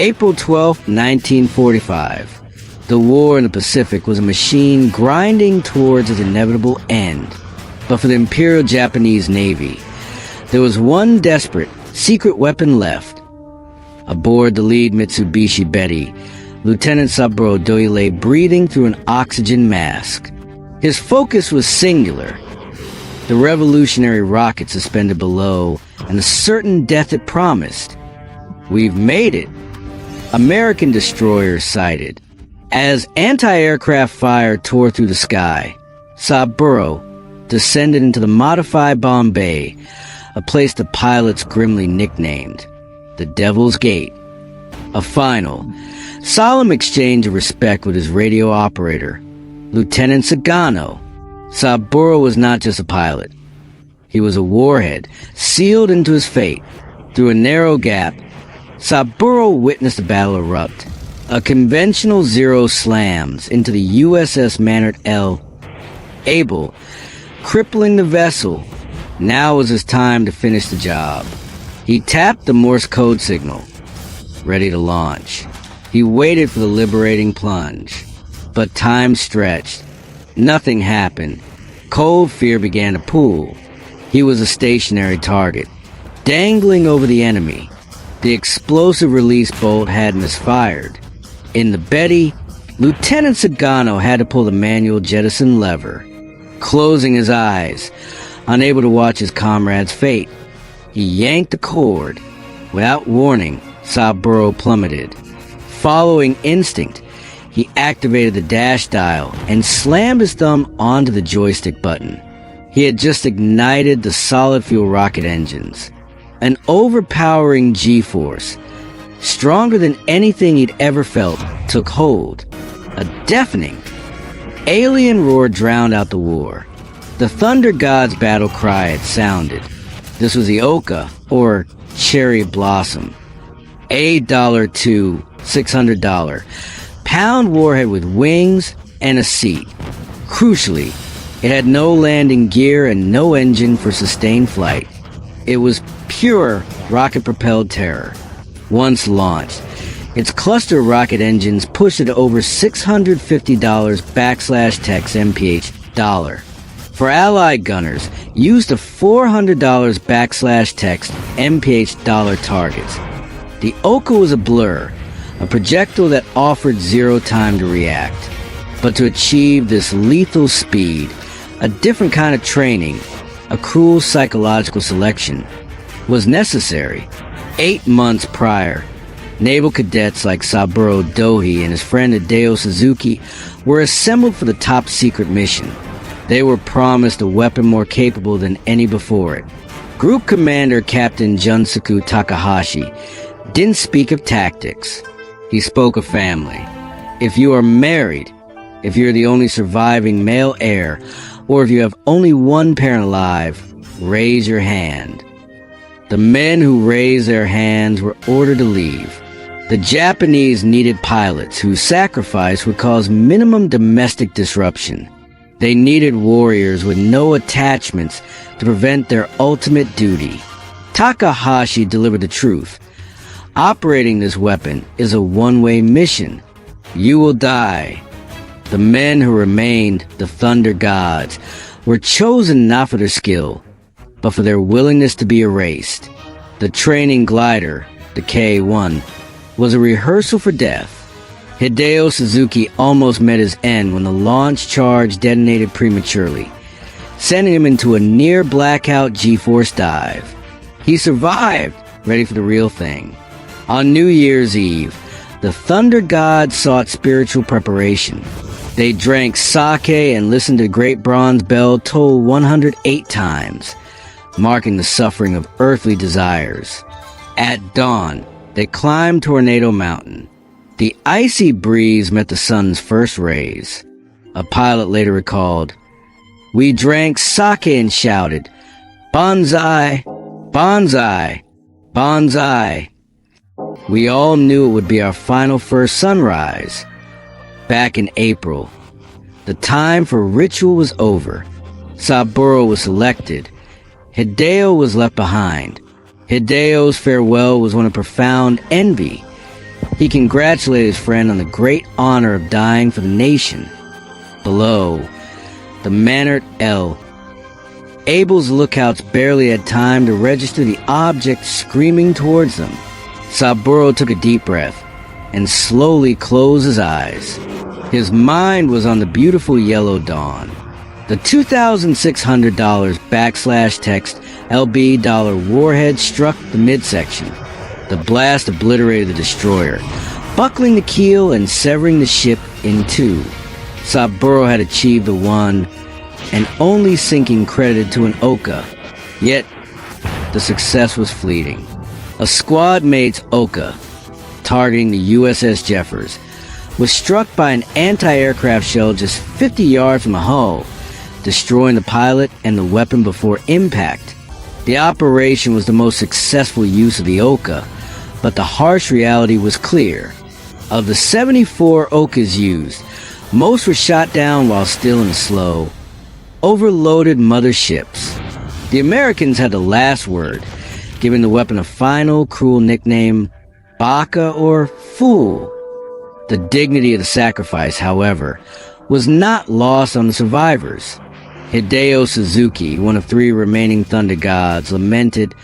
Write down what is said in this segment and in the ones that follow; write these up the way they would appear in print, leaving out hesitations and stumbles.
April 12, 1945. The war in the Pacific was a machine grinding towards its inevitable end. But for the Imperial Japanese Navy, there was one desperate, secret weapon left. Aboard the lead Mitsubishi Betty, Lieutenant Saburo Doi lay breathing through an oxygen mask. His focus was singular. The revolutionary rocket suspended below, and the certain death it promised. We've made it. American destroyers sighted. As anti-aircraft fire tore through the sky, Saburo descended into the modified Bombay, a place the pilots grimly nicknamed the Devil's Gate. A final, solemn exchange of respect with his radio operator, Lieutenant Sagano. Saburo was not just a pilot. He was a warhead, sealed into his fate. Through a narrow gap, Saburo witnessed the battle erupt. A conventional Zero slams into the USS Manard L. Able, crippling the vessel. Now was his time to finish the job. He tapped the Morse code signal, ready to launch. He waited for the liberating plunge. But time stretched. Nothing happened. Cold fear began to pool. He was a stationary target, dangling over the enemy. The explosive release bolt had misfired. In the Betty, Lieutenant Sagano had to pull the manual jettison lever. Closing his eyes, unable to watch his comrade's fate, he yanked the cord. Without warning, Saburo plummeted. Following instinct, he activated the dash dial and slammed his thumb onto the joystick button. He had just ignited the solid fuel rocket engines. An overpowering G-force, stronger than anything he'd ever felt, took hold. A deafening, alien roar drowned out the war. The Thunder God's battle cry had sounded. This was the Oka, or Cherry Blossom. $8 to $600. Pound warhead with wings and a seat. Crucially, it had no landing gear and no engine for sustained flight. It was pure rocket-propelled terror. Once launched, its cluster rocket engines pushed it over $650 /Tex MPH dollar. For Allied gunners, used the $400 /Tex MPH dollar targets. The Oka was a blur, a projectile that offered zero time to react. But to achieve this lethal speed, a different kind of training, a cruel psychological selection, was necessary. 8 months prior, naval cadets like Saburo Doi and his friend Hideo Suzuki were assembled for the top-secret mission. They were promised a weapon more capable than any before it. Group Commander Captain Junsuku Takahashi didn't speak of tactics. He spoke of family. If you are married, if you're the only surviving male heir, or if you have only one parent alive, raise your hand. The men who raised their hands were ordered to leave. The Japanese needed pilots whose sacrifice would cause minimum domestic disruption. They needed warriors with no attachments to prevent their ultimate duty. Takahashi delivered the truth. Operating this weapon is a one-way mission. You will die. The men who remained, the Thunder Gods, were chosen not for their skill, but for their willingness to be erased. The training glider, the K-1, was a rehearsal for death. Hideo Suzuki almost met his end when the launch charge detonated prematurely, sending him into a near blackout G-force dive. He survived, ready for the real thing. On New Year's Eve, the Thunder Gods sought spiritual preparation. They drank sake and listened to Great Bronze Bell toll 108 times, marking the suffering of earthly desires. At dawn, they climbed Tornado Mountain. The icy breeze met the sun's first rays. A pilot later recalled, "We drank sake and shouted, 'Banzai! Banzai! Banzai!' We all knew it would be our final first sunrise." Back in April, the time for ritual was over. Saburo was selected. Hideo was left behind. Hideo's farewell was one of profound envy. He congratulated his friend on the great honor of dying for the nation. Below, the Manort L. Abel's lookouts barely had time to register the object screaming towards them. Saburo took a deep breath and slowly closed his eyes. His mind was on the beautiful yellow dawn. The $2,600 text LB warhead struck the midsection. The blast obliterated the destroyer, buckling the keel and severing the ship in two. Saburo had achieved the one and only sinking credited to an Oka. Yet, the success was fleeting. A squad mate's Oka, targeting the USS Jeffers, was struck by an anti-aircraft shell just 50 yards from the hull, destroying the pilot and the weapon before impact. The operation was the most successful use of the Oka, but the harsh reality was clear. Of the 74 Okas used, most were shot down while still in the slow, overloaded motherships. The Americans had the last word, giving the weapon a final, cruel nickname, Baka or Fool. The dignity of the sacrifice, however, was not lost on the survivors. Hideo Suzuki, one of 3 remaining Thunder Gods, lamented,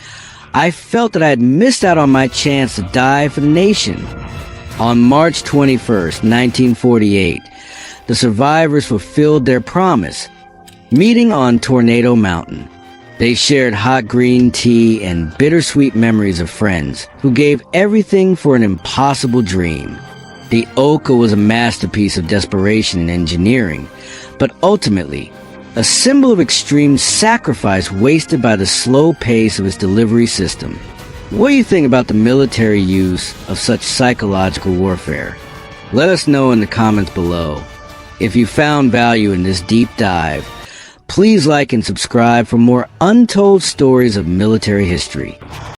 "I felt that I had missed out on my chance to die for the nation." On March 21st, 1948, the survivors fulfilled their promise, meeting on Tornado Mountain. They shared hot green tea and bittersweet memories of friends who gave everything for an impossible dream. The Oka was a masterpiece of desperation and engineering, but ultimately, a symbol of extreme sacrifice wasted by the slow pace of its delivery system. What do you think about the military use of such psychological warfare? Let us know in the comments below. If you found value in this deep dive, please like and subscribe for more untold stories of military history.